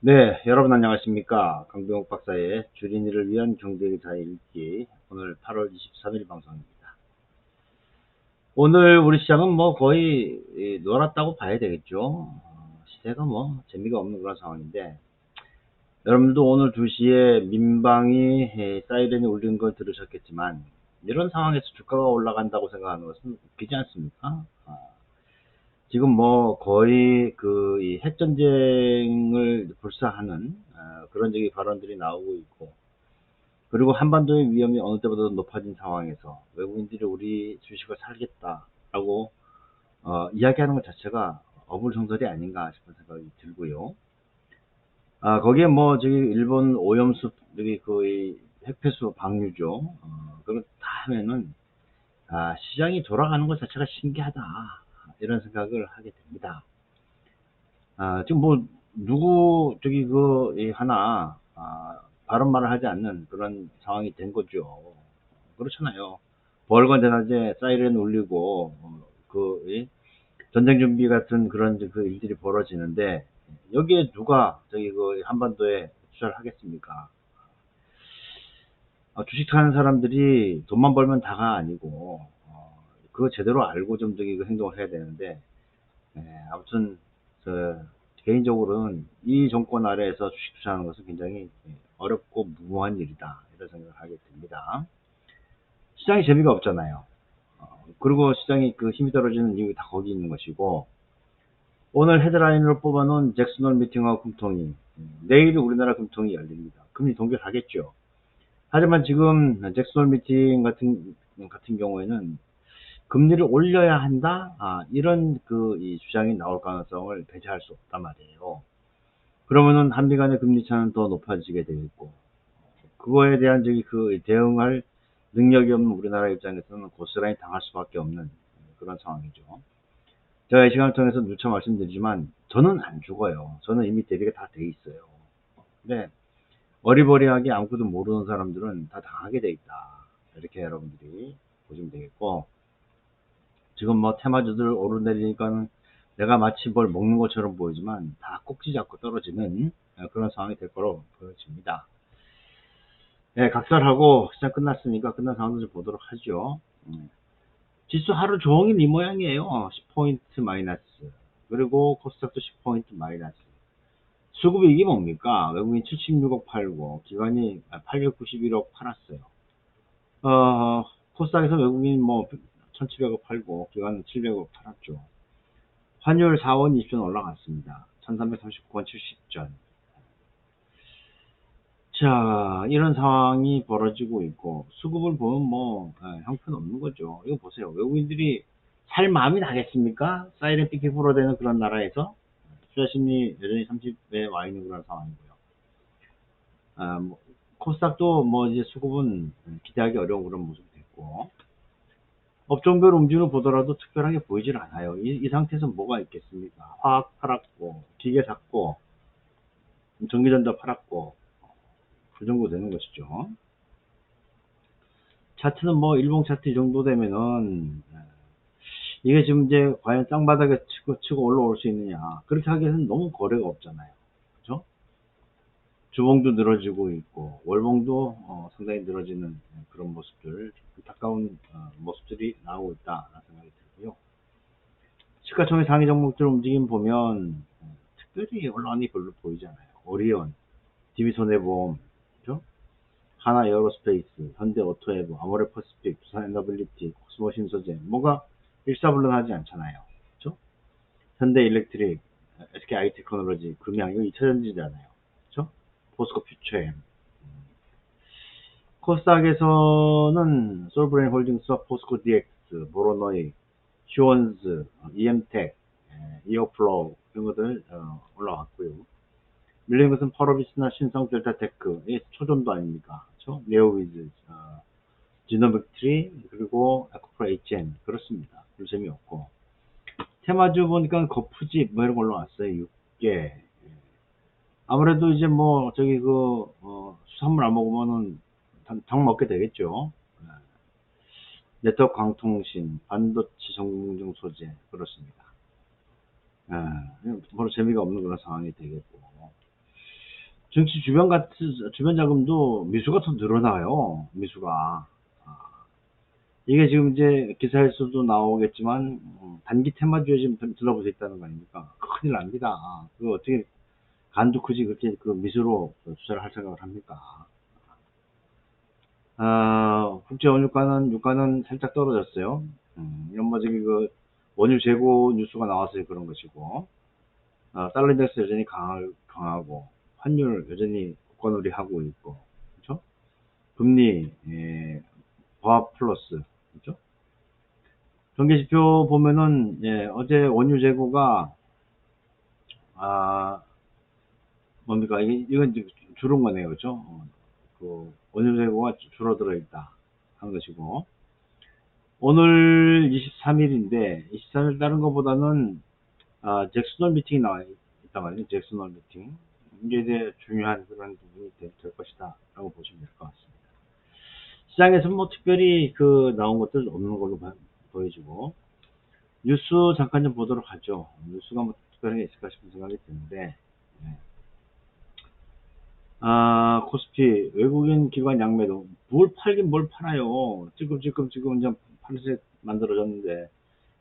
네, 여러분 안녕하십니까. 강병욱 박사의 주린이를 위한 경제기사 읽기, 오늘 8월 23일 방송입니다. 오늘 우리 시장은 뭐 거의 놀았다고 봐야 되겠죠. 시세가 뭐 재미가 없는 그런 상황인데, 여러분도 오늘 2시에 민방위 사이렌이 울린 걸 들으셨겠지만, 이런 상황에서 주가가 올라간다고 생각하는 것은 웃기지 않습니까? 지금 뭐 거의 이 핵전쟁을 불사하는 그런 적이 발언들이 나오고 있고, 그리고 한반도의 위험이 어느 때보다도 높아진 상황에서 외국인들이 우리 주식을 살겠다라고 이야기하는 것 자체가 어불성설이 아닌가 싶은 생각이 들고요. 거기에 뭐 저기 일본 오염수 여기 거의 핵폐수 방류죠. 그걸 다 하면은 시장이 돌아가는 것 자체가 신기하다, 이런 생각을 하게 됩니다. 지금 뭐 누구 저기 하나 바른 말을 하지 않는 그런 상황이 된 거죠. 그렇잖아요. 벌건 대낮에 사이렌 울리고 전쟁 준비 같은 그런 그 일들이 벌어지는데, 여기에 누가 저기 한반도에 투자를 하겠습니까? 주식 하는 사람들이 돈만 벌면 다가 아니고 그거 제대로 알고 좀 저기 행동을 해야 되는데, 아무튼 개인적으로는 이 정권 아래에서 주식 투자하는 것은 굉장히 어렵고 무모한 일이다, 이런 생각을 하게 됩니다. 시장이 재미가 없잖아요. 그리고 시장이 힘이 떨어지는 이유 다 거기 있는 것이고, 오늘 헤드라인으로 뽑아놓은 잭슨홀 미팅하고 금통위, 내일 우리나라 금통위 열립니다. 금리 동결하겠죠. 하지만 지금 잭슨홀 미팅 같은 경우에는 금리를 올려야 한다, 이런 이 주장이 나올 가능성을 배제할 수 없단 말이에요. 그러면은 한미 간의 금리 차는 더 높아지게 되겠고, 그거에 대한 대응할 능력이 없는 우리나라 입장에서는 고스란히 당할 수밖에 없는 그런 상황이죠. 제가 이 시간을 통해서 누차 말씀드리지만, 저는 안 죽어요. 저는 이미 대비가 다 돼 있어요. 근데 어리버리하게 아무것도 모르는 사람들은 다 당하게 돼 있다, 이렇게 여러분들이 보시면 되겠고, 지금 뭐 테마주들 오르내리니까는 내가 마치 뭘 먹는 것처럼 보이지만 다 꼭지 잡고 떨어지는 그런 상황이 될 거로 보여집니다. 네, 각설하고 시장 끝났으니까 끝난 상황도 좀 보도록 하죠. 지수 하루 종일 이 모양이에요. 10포인트 마이너스. 그리고 코스닥도 10포인트 마이너스. 수급이 이게 뭡니까? 외국인 76억 팔고 기관이 891억 팔았어요. 코스닥에서 외국인 뭐 1700억 팔고 기관은 700억 팔았죠. 환율 4원 20전 올라갔습니다. 1339원 70전. 자, 이런 상황이 벌어지고 있고, 수급을 보면 뭐 형편없는 거죠. 이거 보세요. 외국인들이 살 마음이 나겠습니까? 사이렌 삐끼 불어대는 그런 나라에서 투자심리 여전히 30에 와 있는 그런 상황이고요. 뭐, 코스닥도 뭐 이제 수급은 기대하기 어려운 그런 모습이 됐고, 업종별 움직임을 보더라도 특별하게 보이질 않아요. 이 상태에서 뭐가 있겠습니까? 화학 팔았고, 기계 샀고, 전기전자 팔았고, 그 정도 되는 것이죠. 차트는 뭐 일봉 차트 이 정도 되면은 이게 지금 이제 과연 땅바닥에 치고 올라올 수 있느냐, 그렇게 하기에는 너무 거래가 없잖아요. 그죠? 주봉도 늘어지고 있고 월봉도 상당히 늘어지는 그런 모습들, 안타까운 모습들이 나오고 있다라는 생각이 들고요. 시가총액 상위 종목들 움직임 보면 특별히 올라가는 게 별로 보이지 않아요. 오리온, DB손해보험, 그죠? 하나 에어로스페이스, 현대 오토에버, 아모레퍼시픽, 두산 엔더빌리티, 코스모 신소재, 뭐가 일사불란하지 않잖아요. 그죠? 현대 일렉트릭, SK 아이테크놀로지, 금양, 이거 2차전지잖아요. 그죠? 포스코 퓨처엠. 코스닥에서는 솔브레인 홀딩스와 포스코 DX, 보로노이, 휴원즈, EM텍, 이어플로우, 이런 것들 올라왔고요. 밀린 것은 펄어비스나 신성 델타테크, 이 초전도 아닙니까? 그렇죠? 네오위즈, 지노백트리, 그리고 에코프로 HN, 그렇습니다. 별 재미없고, 테마주 보니까 거푸집 뭐 이런 걸로 왔어요. 6개. 아무래도 이제 뭐 저기 수산물 안 먹으면은 당 먹게 되겠죠. 네트워크 광통신, 반도체 전공정 소재, 그렇습니다. 별로 재미가 없는 그런 상황이 되겠고, 정치 주변 자금도 미수가 더 늘어나요. 미수가. 이게 지금 이제 기사에서도 나오겠지만, 단기 테마주에 지금 들러붙어 있다는 거 아닙니까? 큰일 납니다. 그거 어떻게 간도 크지 그렇게 그 미수로 투자를 할 생각을 합니까? 국제 원유가는 유가는 살짝 떨어졌어요. 이건 뭐 저기 그 원유 재고 뉴스가 나와서 그런 것이고, 달러 인덱스 여전히 강하고, 환율 여전히 고가놀이 하고 있고, 그렇죠? 금리 보합 플러스, 그렇죠? 경기지표 보면은 어제 원유 재고가 아 뭡니까 이건 이제 줄은 거네요, 그렇죠? 그 원유 재고가 줄어들어 있다 하는 것이고, 오늘 23일인데 23일 다른 것보다는 잭슨홀 미팅이 나와 있단 말이에요. 잭슨홀 미팅. 이게 이제 중요한 그런 부분이 될 것이다 라고 보시면 될 것 같습니다. 시장에서 뭐 특별히 그 나온 것들 없는 걸로 보여지고, 뉴스 잠깐 좀 보도록 하죠. 뉴스가 뭐 특별한 게 있을까 싶은 생각이 드는데, 네. 코스피 외국인 기관 양매도 뭘 팔긴 뭘 팔아요. 지금 이제 팔세 만들어졌는데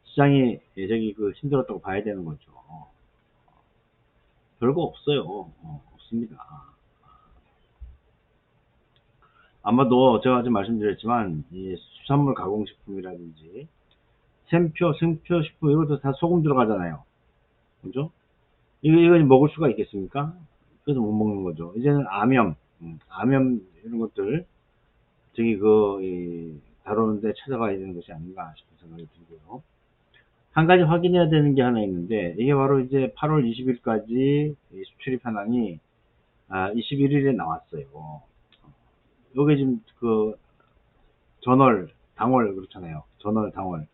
시장이 저기 그 힘들었다고 봐야 되는 거죠. 별거 없어요. 없습니다. 아마도 제가 지금 말씀드렸지만 이 수산물 가공식품이라든지 생표식품 이것도 다 소금 들어가잖아요. 그죠? 이거 먹을 수가 있겠습니까? 그래서 못 먹는 거죠. 이제는 암염 이런 것들 저기 다루는데 찾아가야 되는 것이 아닌가 싶은 생각이 들고요. 한 가지 확인해야 되는 게 하나 있는데 이게 바로 이제 8월 20일까지 수출입 현황이 21일에 나왔어요. 요게 지금 그 전월, 당월 그렇잖아요. 전월, 당월.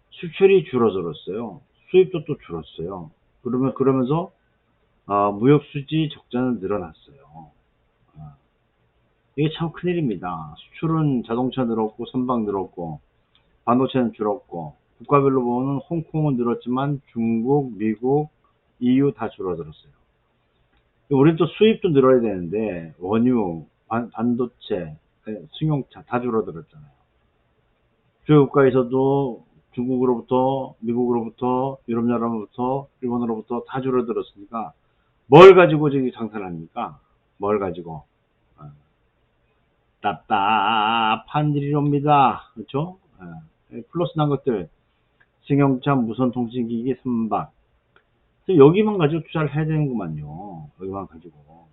수출이 줄어들었어요. 수입도 또 줄었어요. 그러면서 무역 수지 적자는 늘어났어요. 어, 이게 참 큰일입니다. 수출은 자동차 늘었고 선박 늘었고 반도체는 줄었고 국가별로 보면 홍콩은 늘었지만 중국, 미국, EU 다 줄어들었어요. 우리는 또 수입도 늘어야 되는데 원유, 반도체, 승용차 다 줄어들었잖아요. 주요 국가에서도 중국으로부터, 미국으로부터, 유럽 나라로부터, 일본으로부터 다 줄어들었으니까 뭘 가지고 저기 장사를 합니까? 뭘 가지고? 어, 답답한 일이옵니다. 그렇죠? 플러스 난 것들 승용차, 무선통신기기, 선박. 여기만 가지고 투자를 해야 되는구만요. 여기만 가지고.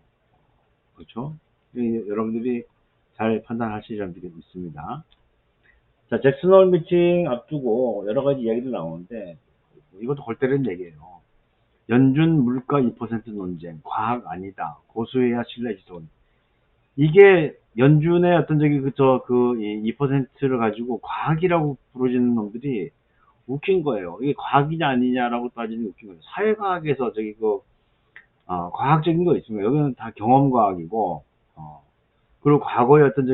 그렇죠? 여러분들이 잘 판단하실 점들이 있습니다. 자, 잭슨홀 미팅 앞두고 여러 가지 이야기들 나오는데, 이것도 골 때리는 얘기예요. 연준 물가 2% 논쟁, 과학 아니다. 고수해야 신뢰 지속. 이게 연준의 어떤 저기 2%를 가지고 과학이라고 부르짖는 놈들이 웃긴 거예요. 이게 과학이냐 아니냐라고 따지는 게 웃긴 거예요. 사회과학에서 과학적인 거 있습니다. 여기는 다 경험과학이고, 그리고 과거의 어떤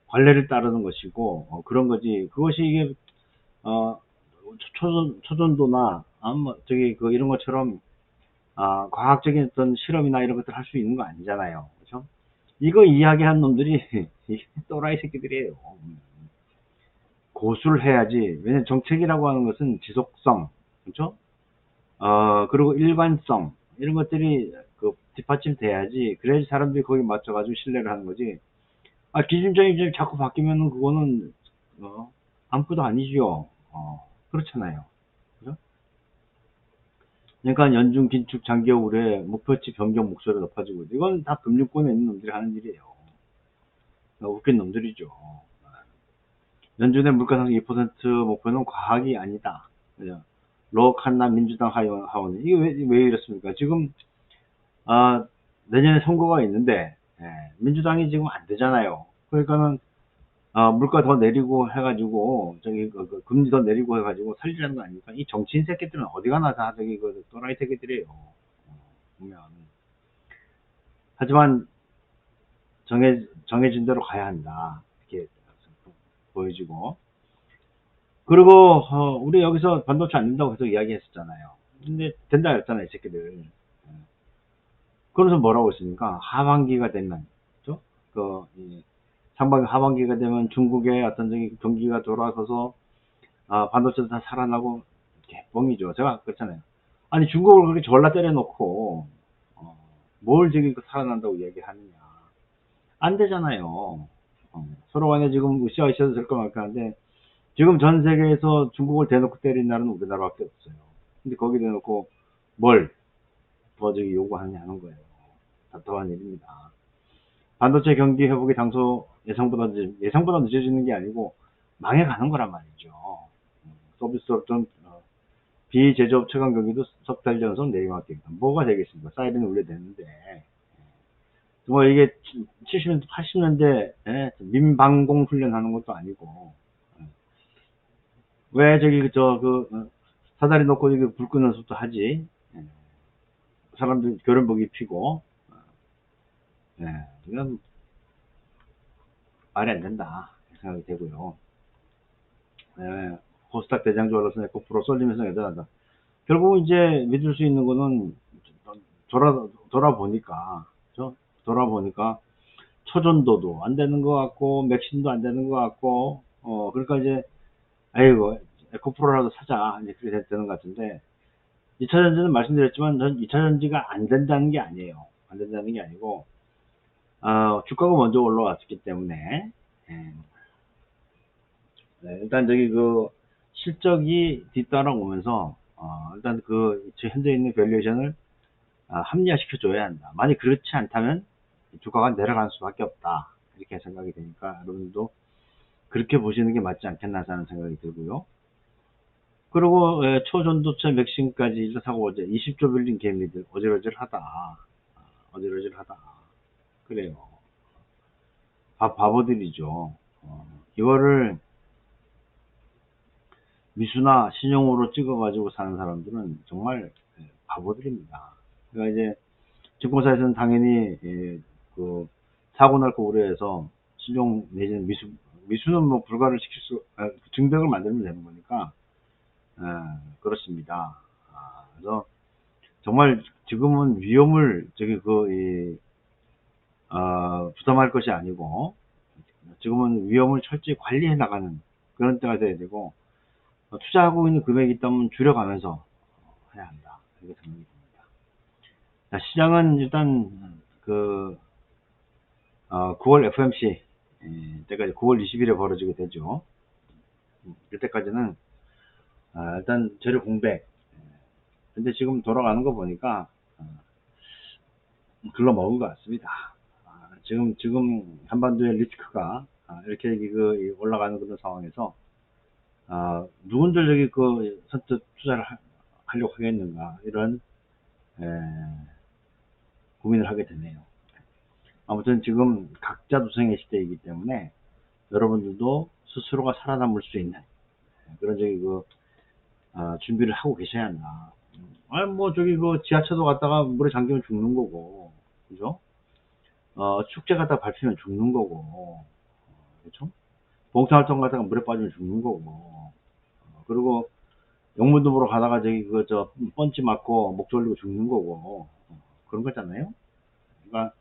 관례를 따르는 것이고, 그런 거지. 그것이 이게, 어, 초전도나, 이런 것처럼, 과학적인 어떤 실험이나 이런 것들 할 수 있는 거 아니잖아요. 그죠? 이거 이야기한 놈들이, 이게 또라이 새끼들이에요. 고수를 해야지. 왜냐면 정책이라고 하는 것은 지속성, 그렇죠? 그리고 일관성 이런 것들이 뒷받침돼야지. 그래야지 사람들이 거기 맞춰가지고 신뢰를 하는 거지. 기준점이 이제 자꾸 바뀌면은 그거는 아무것도 아니죠. 그렇잖아요. 그죠? 그러니까 연중 긴축 장기 우울에 목표치 변경 목소리가 높아지고 이건 다 금융권에 있는 놈들이 하는 일이에요. 웃긴 놈들이죠. 연준의 물가상승 2% 목표는 과학이 아니다. 그죠? 로칸나 민주당 하원 이게 왜 이렇습니까? 지금 내년에 선거가 있는데 민주당이 지금 안 되잖아요. 그러니까는 물가 더 내리고 해가지고 금리 더 내리고 해가지고 살리라는 거 아닙니까? 이 정치인 새끼들은 어디 가나 다 또라이 새끼들이에요. 보면 하지만 정해진 대로 가야 한다 이렇게 보여지고, 그리고 우리 여기서 반도체 안 된다고 계속 이야기했었잖아요. 근데 된다 했잖아요, 이 새끼들. 그래서 뭐라고 했습니까? 하반기가 되면, 그죠? 상반기, 하반기가 되면 중국의 어떤 저기 경기가 돌아서서, 반도체도 다 살아나고, 개뻥이죠. 제가 그렇잖아요. 아니, 중국을 그렇게 졸라 때려놓고, 어, 뭘 저기 살아난다고 얘기하느냐. 안 되잖아요. 서로 간에 지금 으쌰으쌰도 될까 말까 하는데, 지금 전 세계에서 중국을 대놓고 때린 나라는 우리나라밖에 없어요. 근데 거기 대놓고 뭘 더 저기 요구하냐는 거예요. 답답한 일입니다. 반도체 경기 회복의 장소 예상보다 늦어지는 게 아니고 망해가는 거란 말이죠. 서비스업 좀 비제조업 최강 경기도 석 달 전선 내리막입니다. 뭐가 되겠습니까? 사이렌 울려야 되는데 뭐 이게 70년대 80년대 민방공 훈련하는 것도 아니고 왜 저기 사다리 놓고 이게 불 끄는 것도 하지. 예. 사람들 결혼복 입히고 이건 말이 안 된다 생각이 되고요. 코스닥 대장주로서 에코프로 쏠리면서 여전하다. 결국 이제 믿을 수 있는 거는 돌아보니까 그죠? 돌아보니까 초전도도 안 되는 것 같고 맥신도 안 되는 것 같고 그러니까 이제 아이고 에코프로라도 사자 이제 그렇게 되는 것 같은데 2차 전지는 말씀드렸지만 전 2차 전지가 안 된다는 게 아니에요. 안 된다는 게 아니고 주가가 먼저 올라왔기 때문에 예. 네, 일단 저기 실적이 뒤따라오면서 일단 현재 있는 밸류에이션을 합리화시켜 줘야 한다. 만약 그렇지 않다면 주가가 내려갈 수밖에 없다. 이렇게 생각이 되니까 여러분도 그렇게 보시는 게 맞지 않겠나 하는 생각이 들고요. 그리고 초전도체 맥심까지 일사하고 어제 20조 빌린 개미들 어질어질하다. 어질어질하다. 그래요. 바보들이죠. 이거를 미수나 신용으로 찍어가지고 사는 사람들은 정말 바보들입니다. 그러니까 이제 증권사에서는 당연히 사고 날 거 우려해서 신용 내지는 미수는 뭐 불가를 증백을 만들면 되는 거니까 그렇습니다. 그래서 정말 지금은 위험을 부담할 것이 아니고 지금은 위험을 철저히 관리해 나가는 그런 때가 돼야 되고 투자하고 있는 금액이 있다면 줄여가면서 해야 한다. 이렇게 생각이 듭니다. 자, 시장은 일단 9월 FMC 때까지 9월 20일에 벌어지게 되죠. 이때까지는 일단 재료 공백. 근데 지금 돌아가는 거 보니까 글러 먹은 것 같습니다. 지금 한반도의 리스크가 이렇게 올라가는 그런 상황에서 누군들 선뜻 투자를 하려고 하겠는가 이런 고민을 하게 되네요. 아무튼 지금 각자두성의 시대이기 때문에 여러분들도 스스로가 살아남을 수 있는 그런 준비를 하고 계셔야 한다. 지하철도 갔다가 물에 잠기면 죽는 거고, 그죠? 축제 갔다가 밟히면 죽는 거고, 그렇죠? 봉사활동 갔다가 물에 빠지면 죽는 거고, 그리고 영문도 보러 가다가 펀치 맞고 목 졸리고 죽는 거고, 그런 거잖아요? 그러니까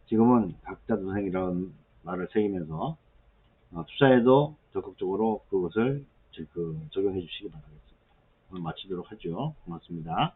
지금은 각자두생이라는 말을 새기면서 투자에도 적극적으로 그것을 적용해 주시기 바라겠습니다. 오늘 마치도록 하죠. 고맙습니다.